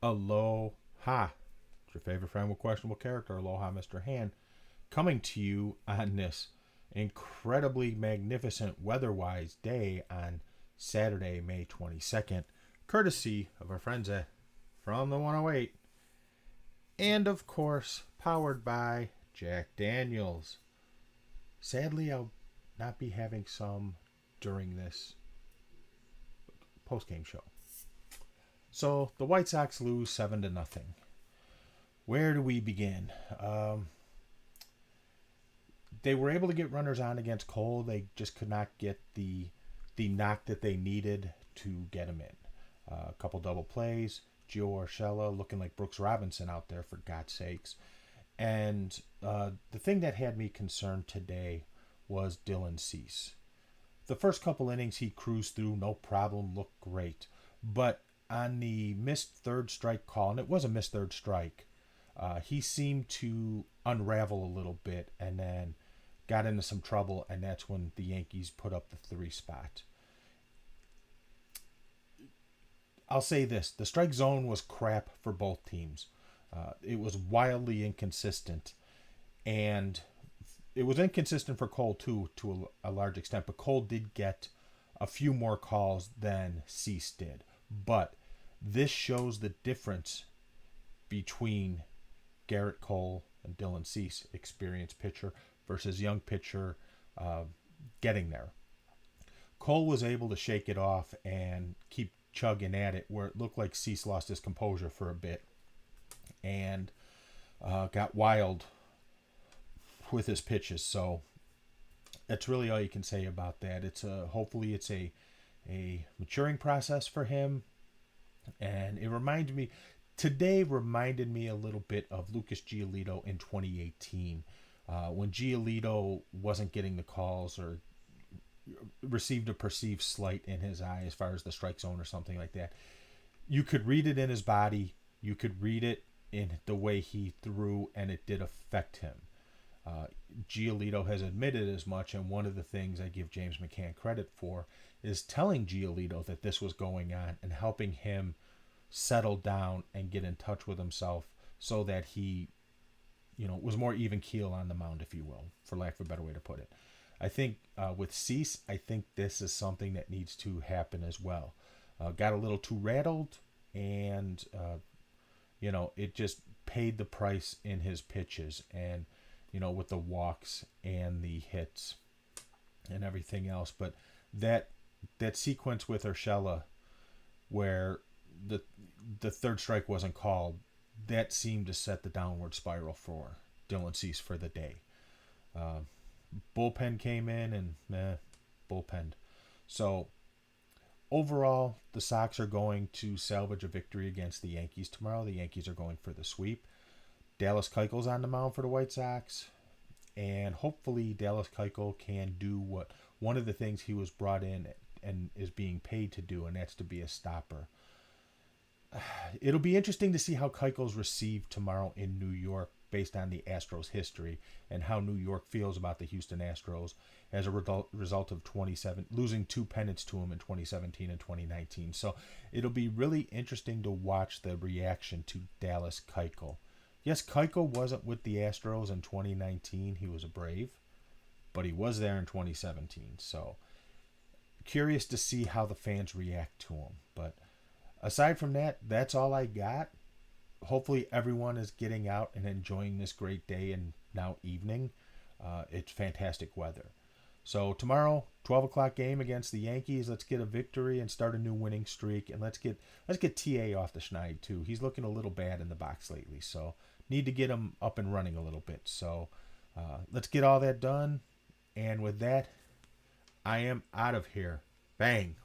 Aloha. It's your favorite friend with questionable character, Aloha Mr. Han, coming to you on this incredibly magnificent weather-wise day on Saturday, May 22nd, courtesy of our friends at From the 108, and of course, powered by Jack Daniels. Sadly, I'll not be having some during this post-game show. So the White Sox lose 7-0. Where do we begin? They were able to get runners on against Cole. They just could not get the knock that they needed to get him in. A couple double plays. Gio Urshela looking like Brooks Robinson out there, for God's sakes. And the thing that had me concerned today was Dylan Cease. The first couple innings he cruised through, no problem, looked great. But on the missed third strike call, and it was a missed third strike, he seemed to unravel a little bit and then got into some trouble, and that's when the Yankees put up the 3 spot. I'll say this: the strike zone was crap for both teams. It was wildly inconsistent, and it was inconsistent for Cole too, to a large extent. But Cole did get a few more calls than Cease did. But this shows the difference between Garrett Cole and Dylan Cease, experienced pitcher, versus young pitcher getting there. Cole was able to shake it off and keep chugging at it, where it looked like Cease lost his composure for a bit and got wild with his pitches. So that's really all you can say about that. It's hopefully it's a maturing process for him, and it reminded me a little bit of Lucas Giolito in 2018, when Giolito wasn't getting the calls or received a perceived slight in his eye as far as the strike zone or something like that. You could read it in his body. You could read it in the way he threw, and it did affect him. Giolito has admitted as much, and one of the things I give James McCann credit for is telling Giolito that this was going on and helping him settle down and get in touch with himself so that he, was more even keel on the mound, if you will, for lack of a better way to put it. I think with Cease, I think this is something that needs to happen as well. Got a little too rattled, and it just paid the price in his pitches, and with the walks and the hits and everything else. But that sequence with Urshela, where the third strike wasn't called, that seemed to set the downward spiral for Dylan Cease for the day. Bullpen came in and bullpen. So overall, the Sox are going to salvage a victory against the Yankees tomorrow. The Yankees are going for the sweep. Dallas Keuchel's on the mound for the White Sox, and hopefully Dallas Keuchel can do what one of the things he was brought in and is being paid to do, and that's to be a stopper. It'll be interesting to see how Keuchel's received tomorrow in New York based on the Astros' history and how New York feels about the Houston Astros as a result of losing 2 pennants to them in 2017 and 2019. So it'll be really interesting to watch the reaction to Dallas Keuchel. Yes, Keuchel wasn't with the Astros in 2019. He was a Brave, but he was there in 2017. So curious to see how the fans react to him. But aside from that, that's all I got. Hopefully everyone is getting out and enjoying this great day and now evening. It's fantastic weather. So tomorrow, 12 o'clock game against the Yankees. Let's get a victory and start a new winning streak. And let's get TA off the schneid too. He's looking a little bad in the box lately. So need to get him up and running a little bit. So let's get all that done. And with that, I am out of here. Bang.